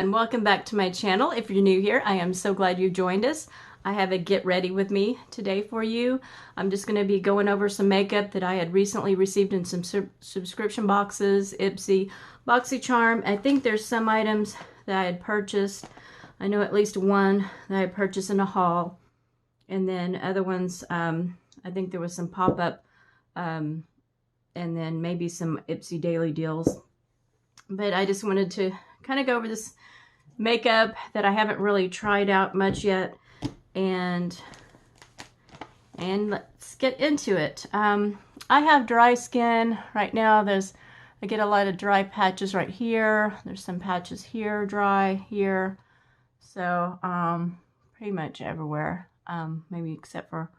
everyone, welcome back to my channel. If you're new here, I am so glad you joined us. I have a get ready with me today for you. I'm just going to be going over some makeup that I had recently received in some subscription boxes, Ipsy, BoxyCharm. I think there's some items that I had purchased. I know at least one that I purchased in a haul, and then other ones, I think there was some pop-up, and then maybe some Ipsy daily deals. But I just wanted to kind of go over this makeup that I haven't really tried out much yet, and let's get into it. I have dry skin right now. I get a lot of dry patches right here. There's some patches here, dry here. So pretty much everywhere, maybe except for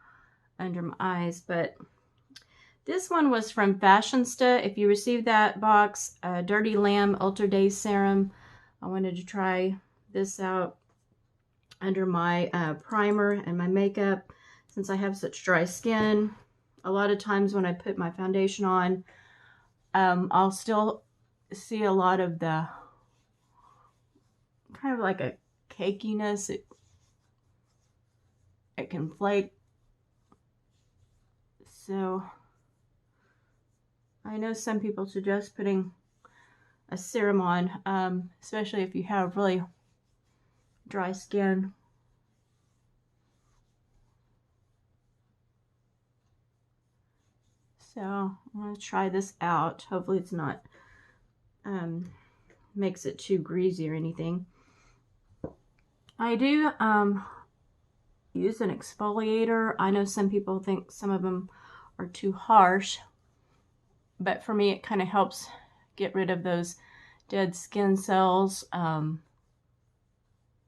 under my eyes. But this one was from Fashionista. If you received that box, Dirty Lamb Ultra Day Serum. I wanted to try this out under my primer and my makeup, since I have such dry skin. A lot of times when I put my foundation on, I'll still see a lot of the kind of like a cakiness. It can flake. So I know some people suggest putting a serum on, especially if you have really dry skin. So I'm going to try this out. Hopefully it's not makes it too greasy or anything. I do use an exfoliator. I know some people think some of them are too harsh, but for me it kind of helps get rid of those dead skin cells, and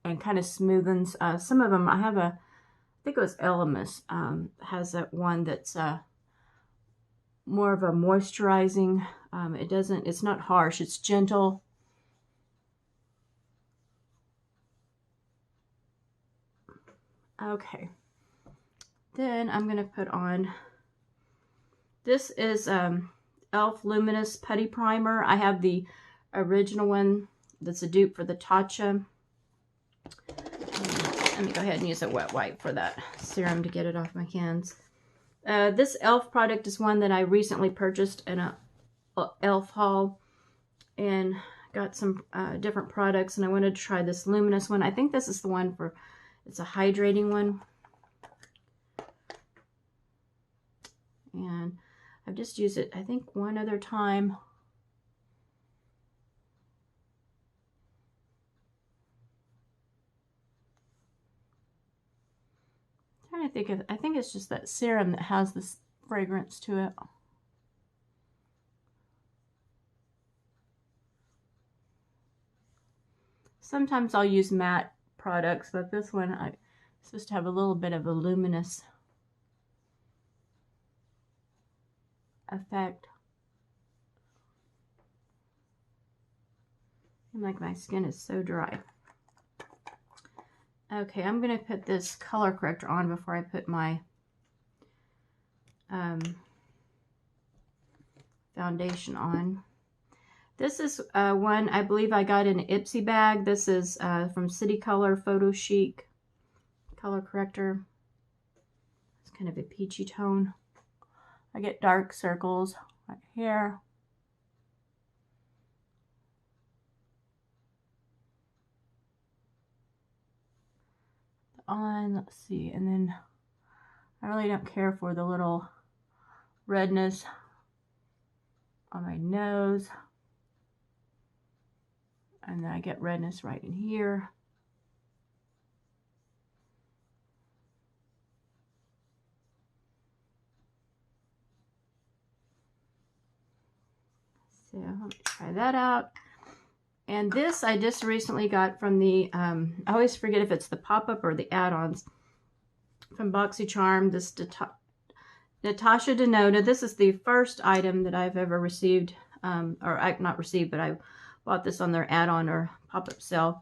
kind of smoothens some of them. I think it was Luminous, has that one that's more of a moisturizing. It's not harsh, it's gentle. Okay, then I'm gonna put on, this is e.l.f. Luminous Putty Primer. I have the original one that's a dupe for the Tatcha. Let me go ahead and use a wet wipe for that serum to get it off my hands. This e.l.f. product is one that I recently purchased in a e.l.f. haul, and got some different products, and I wanted to try this Luminous one. I think this is the one for, it's a hydrating one. And I've just used it, I think, one other time. I'm trying to think of, I think it's just that serum that has this fragrance to it. Sometimes I'll use matte products, but this one it's supposed to have a little bit of a luminous effect. And like, my skin is so dry. Okay, I'm going to put this color corrector on before I put my foundation on. This is one I believe I got in an Ipsy bag. This is from City Color Photo Chic color corrector. It's kind of a peachy tone. I get dark circles right here. On, let's see, and then I really don't care for the little redness on my nose, and then I get redness right in here. So let me try that out. And this I just recently got from the, I always forget if it's the pop-up or the add-ons, from BoxyCharm, this Natasha Denona. This is the first item that I've ever received, or not received, but I bought this on their add-on or pop-up sale,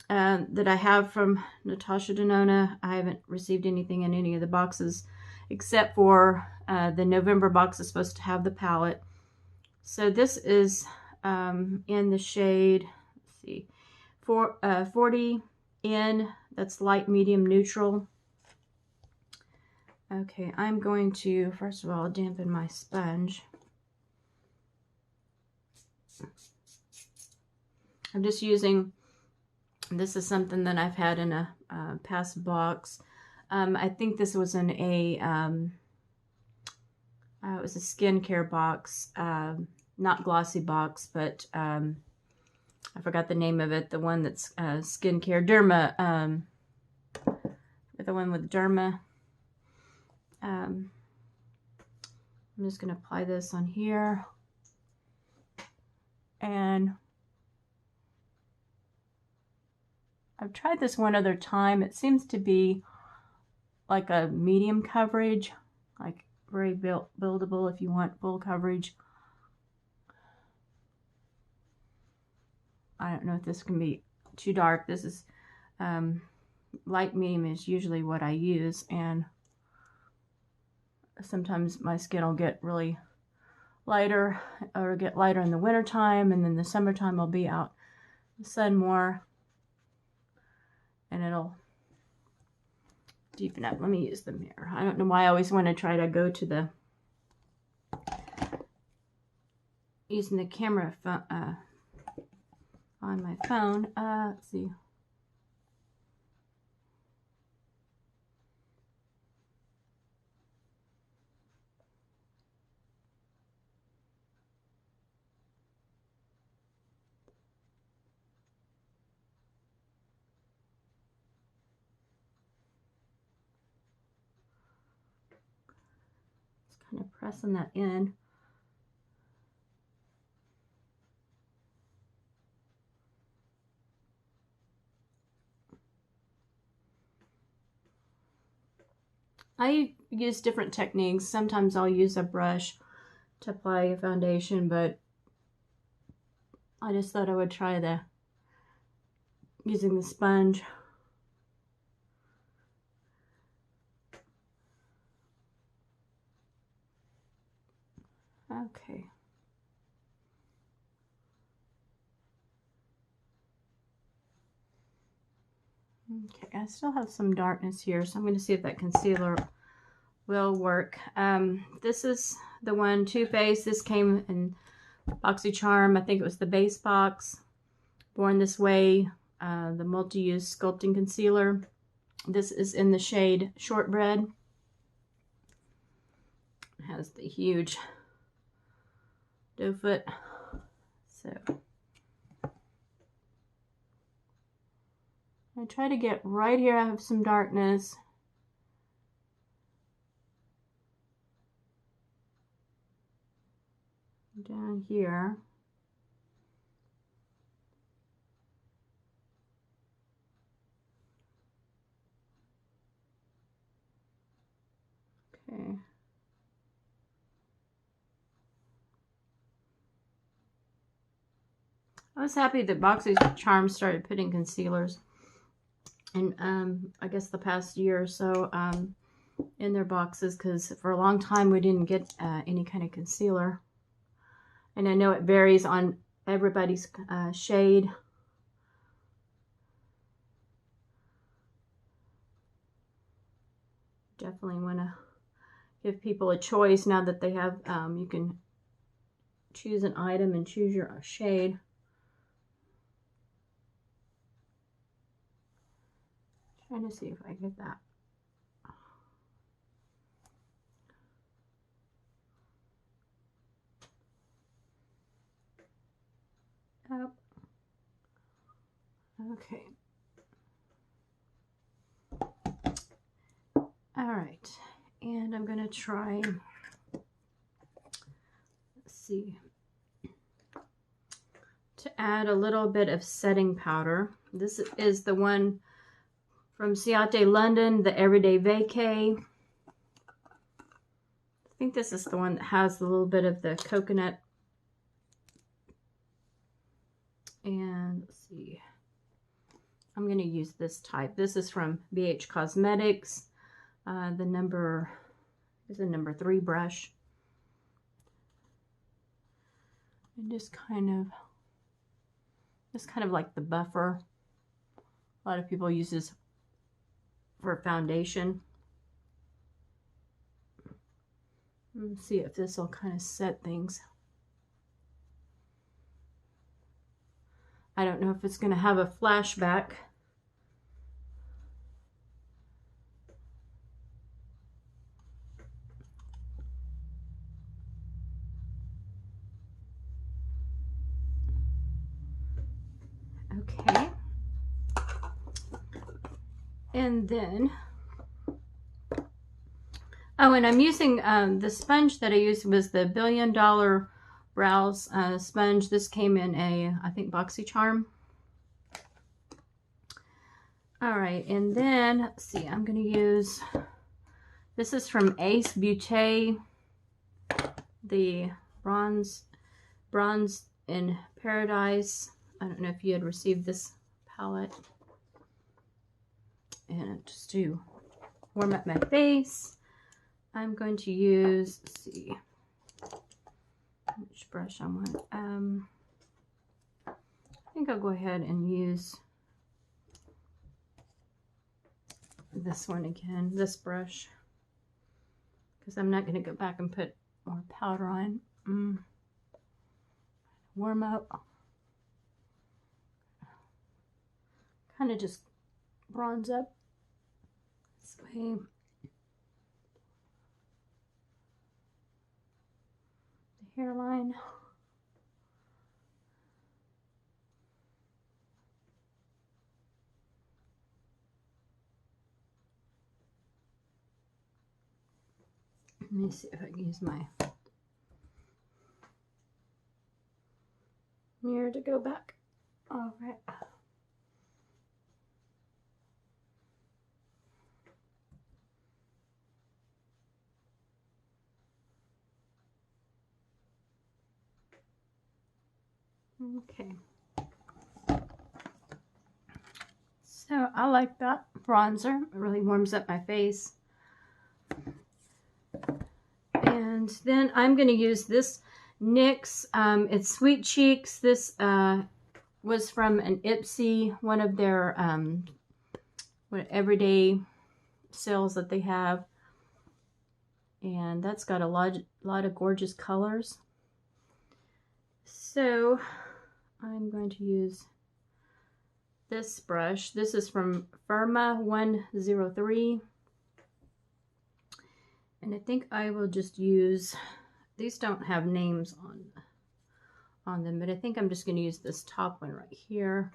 that I have from Natasha Denona. I haven't received anything in any of the boxes, except for the November box is supposed to have the palette. So this is in the shade, let's see, 40 in, that's light, medium, neutral. Okay, I'm going to, first of all, dampen my sponge. I'm just using, this is something that I've had in a past box. I think this was in a, it was a skincare box, not glossy box, but I forgot the name of it. The one that's skincare, Derma, the one with Derma. I'm just going to apply this on here. And I've tried this one other time. It seems to be like a medium coverage, like very buildable if you want full coverage. I don't know if this can be too dark. This is light medium is usually what I use, and sometimes my skin will get really lighter or get lighter in the winter time, and then the summertime I'll be out in the sun more and it'll deepen up. Let me use the mirror. I don't know why I always want to try to go to the using the camera on my phone. Let's see. Just kind of pressing that in. I use different techniques. Sometimes I'll use a brush to apply a foundation, but I just thought I would try using the sponge. Okay. Okay, I still have some darkness here, so I'm going to see if that concealer will work. This is the one, Too Faced. This came in BoxyCharm. I think it was the base box. Born This Way, the multi-use sculpting concealer. This is in the shade Shortbread. It has the huge doe foot. So I try to get right here. I have some darkness. Down here. Okay. I was happy that BoxyCharm started putting concealers in, I guess the past year or so in their boxes, because for a long time we didn't get any kind of concealer. And I know it varies on everybody's shade. Definitely want to give people a choice now that they have, you can choose an item and choose your shade. Trying to see if I get that. Oh. Okay. All right, and I'm gonna try, let's see, to add a little bit of setting powder. This is the one from Ciate London, the Everyday Vacay. I think this is the one that has a little bit of the coconut. And let's see, I'm going to use this type. This is from BH Cosmetics. The number is a number 3 brush. And just kind of like the buffer. A lot of people use this for foundation. Let's see if this will kind of set things. I don't know if it's going to have a flashback. Okay. And then, oh, and I'm using the sponge that I used was the $1 Billion Brows sponge. This came in a, I think, BoxyCharm. All right, and then, let's see, I'm going to use, this is from Ace Beauté, the Bronze in Paradise. I don't know if you had received this palette. And just to warm up my face, I'm going to use, let's see, which brush I want. I think I'll go ahead and use this one again, this brush, because I'm not going to go back and put more powder on. Warm up. Kind of just bronze up this way. The hairline. Let me see if I can use my mirror to go back. All right. Okay. So I like that bronzer. It really warms up my face. And then I'm going to use this NYX. It's Sweet Cheeks. This was from an Ipsy, one of their everyday sales that they have. And that's got a lot of gorgeous colors. So I'm going to use this brush. This is from Firma 103. And I think I will just use, these don't have names on them, but I think I'm just going to use this top one right here.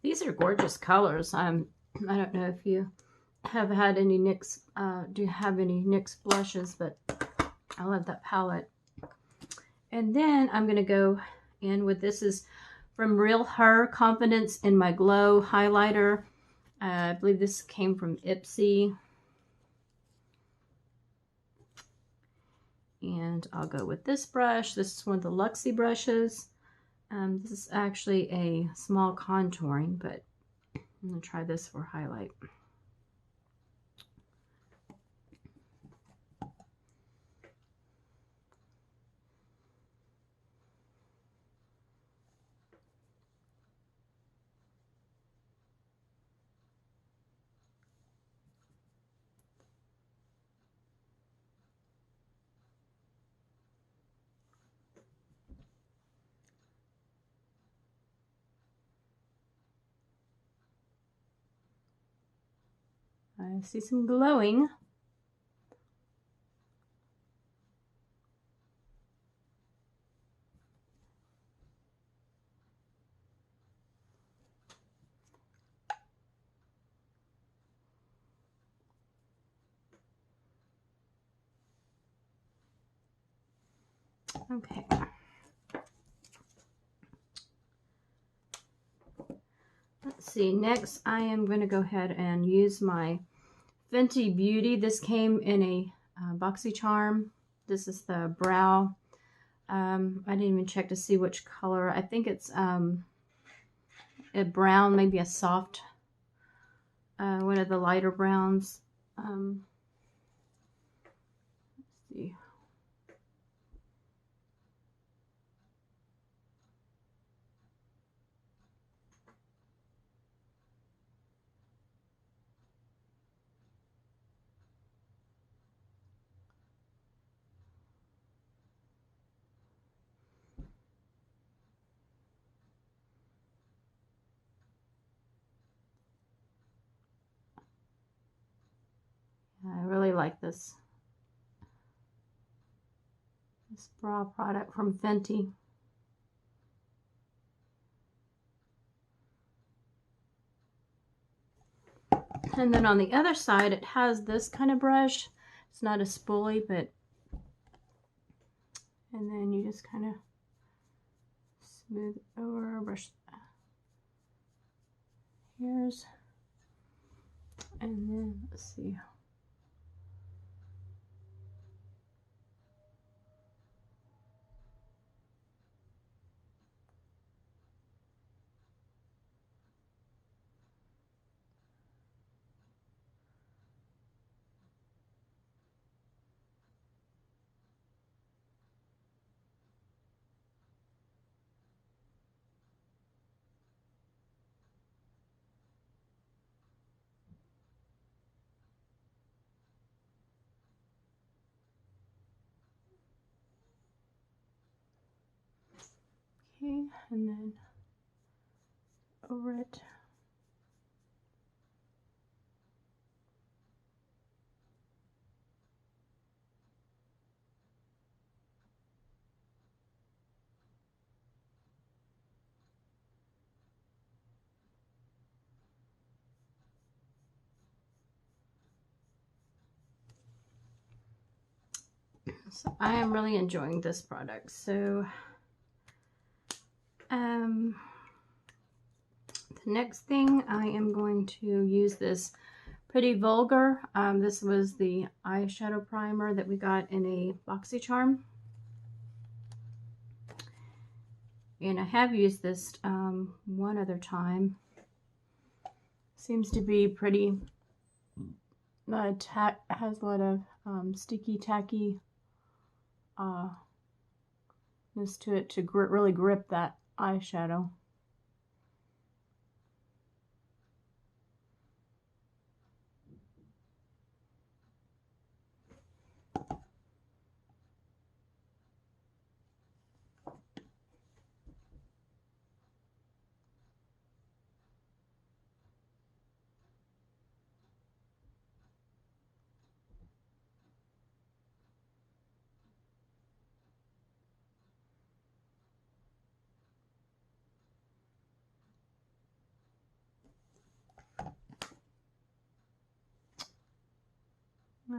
These are gorgeous colors. I don't know if you have had any NYX, do you have any NYX blushes, but I love that palette. And then I'm going to go in with, this is from Real Her, Confidence in My Glow highlighter. I believe this came from Ipsy. And I'll go with this brush. This is one of the Luxie brushes. This is actually a small contouring, but I'm going to try this for highlight. I see some glowing. Okay. see, next I am going to go ahead and use my Fenty Beauty. This came in a BoxyCharm. This is the brow. I didn't even check to see which color. I think it's a brown, maybe a soft, one of the lighter browns. Let's see. I really like this brow product from Fenty. And then on the other side, it has this kind of brush. It's not a spoolie, but, and then you just kind of smooth it over, brush hairs, and then let's see. Okay, and then over it. So I am really enjoying this product. So the next thing, I am going to use this Pretty Vulgar. This was the eyeshadow primer that we got in a BoxyCharm. And I have used this one other time. Seems to be pretty, has a lot of sticky, tacky ness to it to really grip that eyeshadow.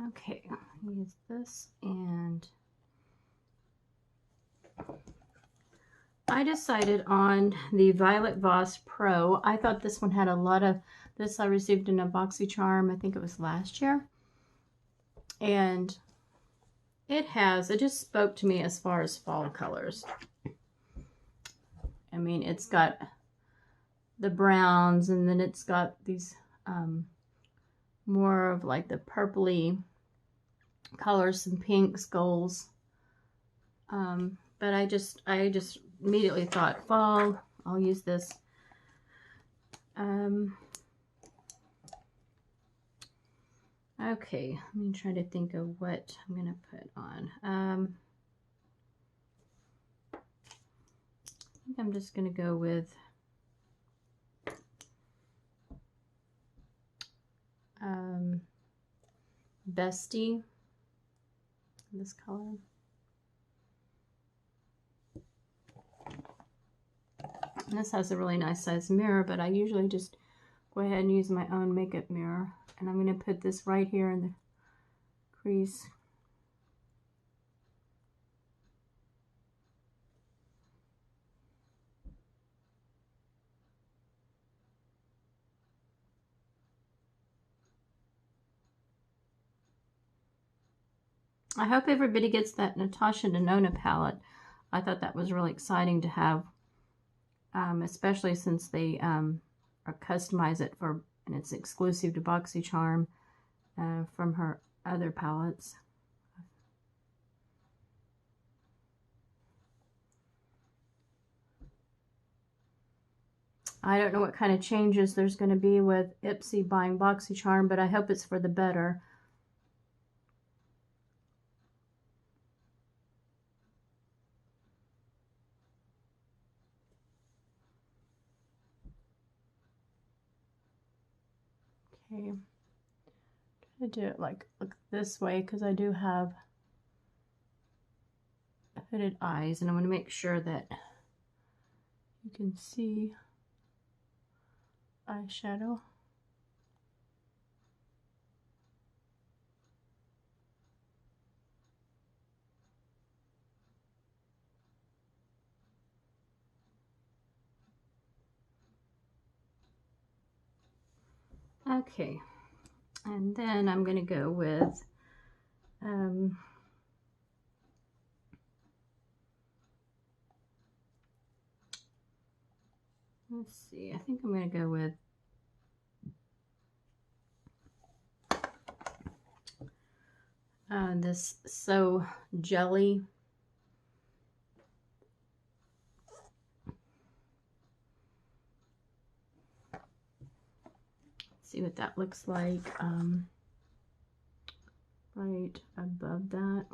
Okay, use this, and I decided on the Violet Voss Pro. I thought this one had a lot of this. I received in a BoxyCharm, I think it was last year, and it just spoke to me as far as fall colors. I mean, it's got the browns, and then it's got these more of like the purpley colors, some pinks, golds. But I just immediately thought fall. I'll use this. Okay, let me try to think of what I'm gonna put on. I think I'm just gonna go with Bestie, this color. And this has a really nice size mirror, but I usually just go ahead and use my own makeup mirror. And I'm going to put this right here in the crease. I hope everybody gets that Natasha Denona palette. I thought that was really exciting to have, especially since they customize it for, and it's exclusive to BoxyCharm from her other palettes. I don't know what kind of changes there's going to be with Ipsy buying BoxyCharm, but I hope it's for the better. Okay, I'm going to do it like look this way because I do have hooded eyes, and I want to make sure that you can see eyeshadow. Okay, and then I'm going to go with let's see, I think I'm going to go with this So Jelly. See what that looks like right above that.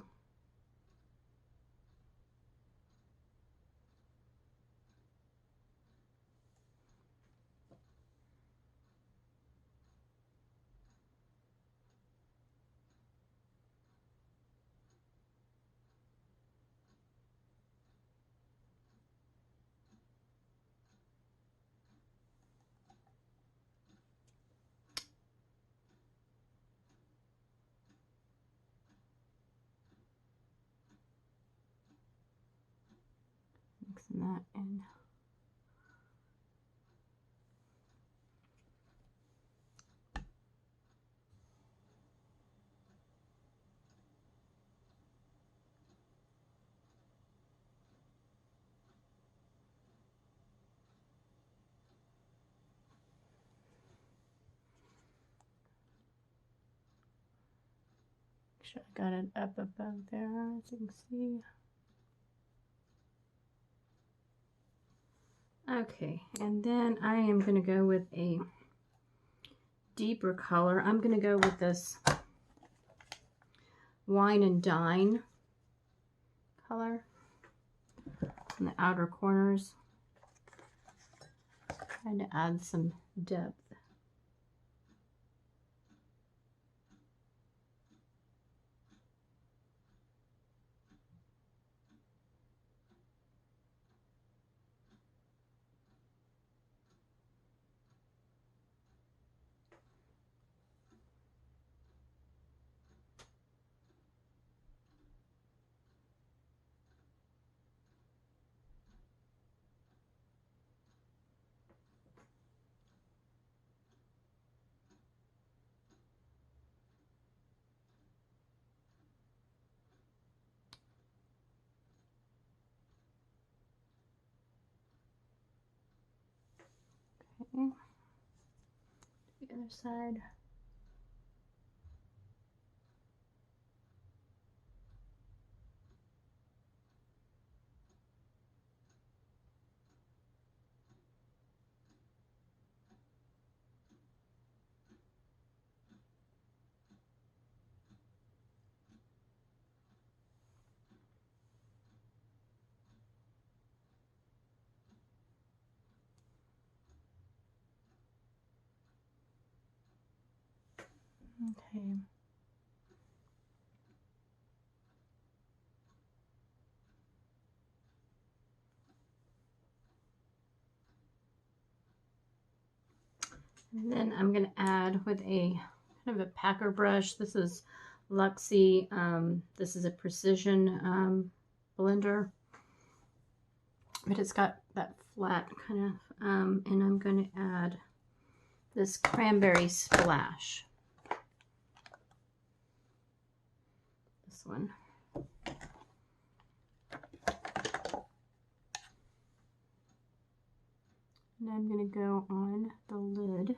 Mixing that in. Make sure I got it up above there, as you can see. Okay, and then I am going to go with a deeper color. I'm going to go with this Wine and Dine color in the outer corners, trying to add some depth. Okay. The other side. Okay. And then I'm going to add with a kind of a packer brush. This is Luxie. This is a precision blender, but it's got that flat kind of, and I'm going to add this Cranberry Splash. This this one. And I'm going to go on the lid.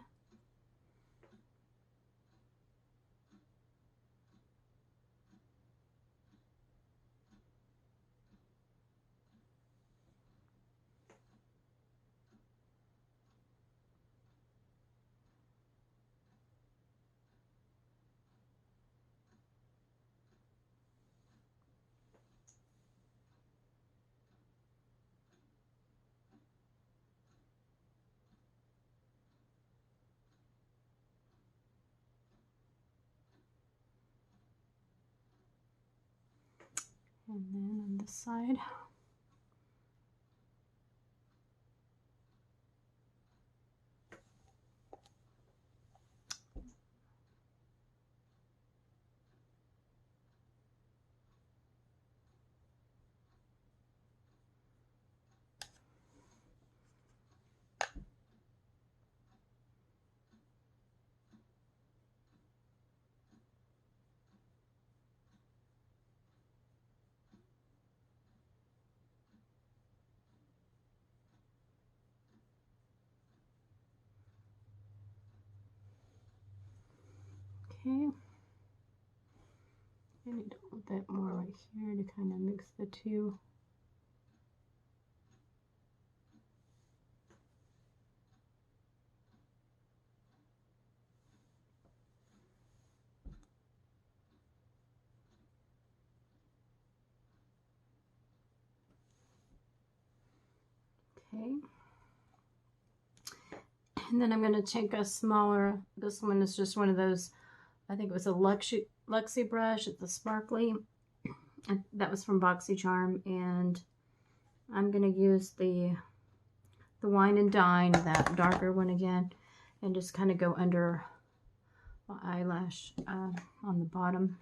And then on this side. Okay. I need a little bit more right here to kind of mix the two. Okay. And then I'm going to take a smaller, this one is just one of those, I think it was a Luxie brush. It's a sparkly. That was from BoxyCharm, and I'm going to use the Wine and Dine, that darker one again, and just kind of go under my eyelash on the bottom.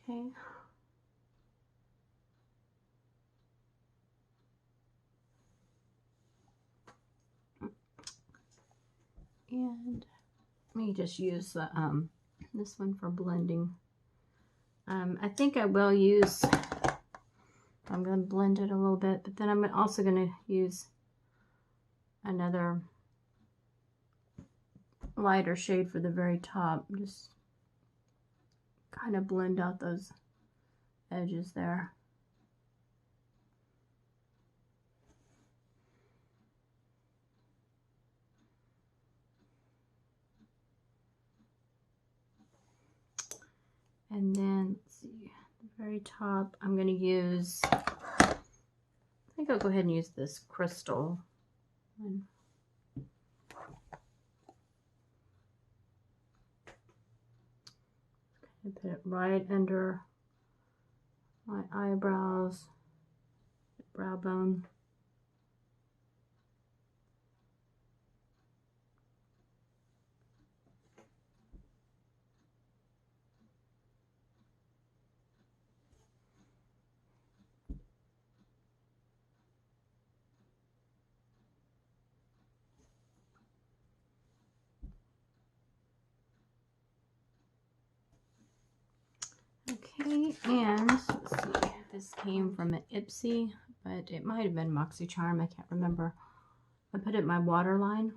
Okay. And let me just use the this one for blending. I think I will use, I'm going to blend it a little bit, but then I'm also going to use another lighter shade for the very top. Just kind of blend out those edges there. And then, let's see, the very top, I'm going to use, I think I'll go ahead and use this crystal one. And put it right under my eyebrows, brow bone. Okay, and let's see, this came from an Ipsy, but it might have been BoxyCharm, I can't remember. I put it in my waterline.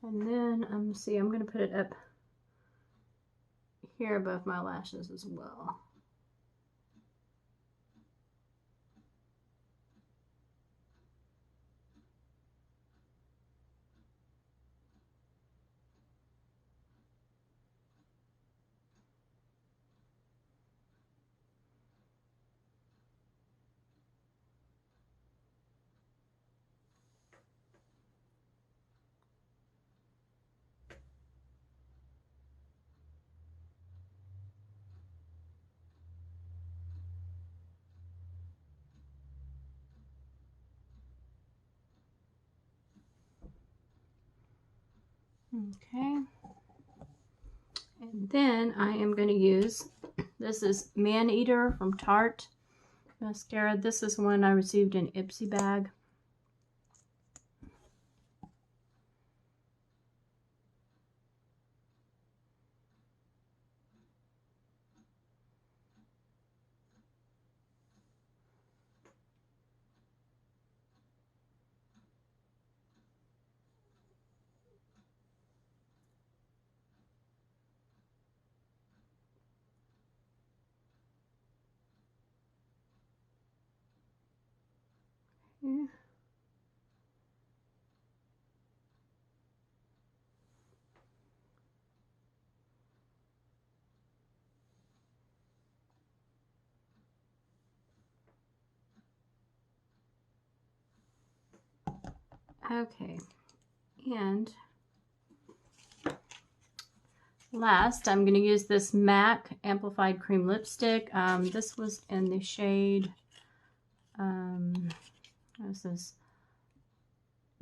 And then, see, I'm going to put it up here above my lashes as well. Okay, and then I am going to use, this is Man Eater from Tarte mascara. This is one I received in Ipsy bag. Okay, and last, I'm going to use this MAC Amplified Cream Lipstick. This was in the shade, this is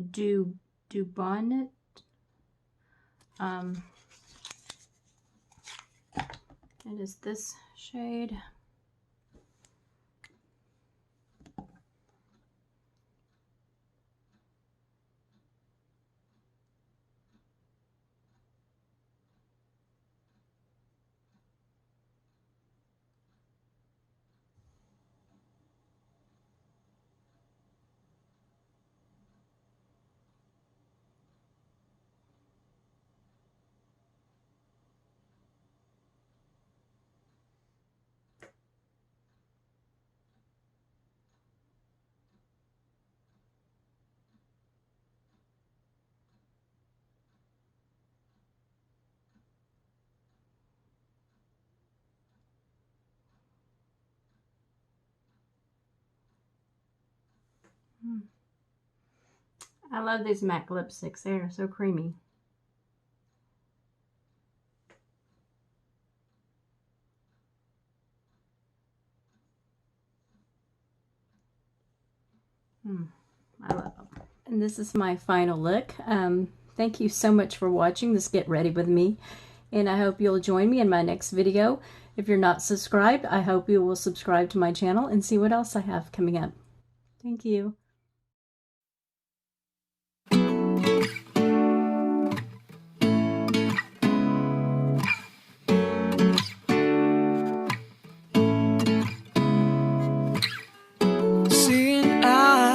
Dubonnet. It is this shade. I love these MAC lipsticks. They are so creamy. I love them. And this is my final look. Thank you so much for watching this Get Ready With Me. And I hope you'll join me in my next video. If you're not subscribed, I hope you will subscribe to my channel and see what else I have coming up. Thank you.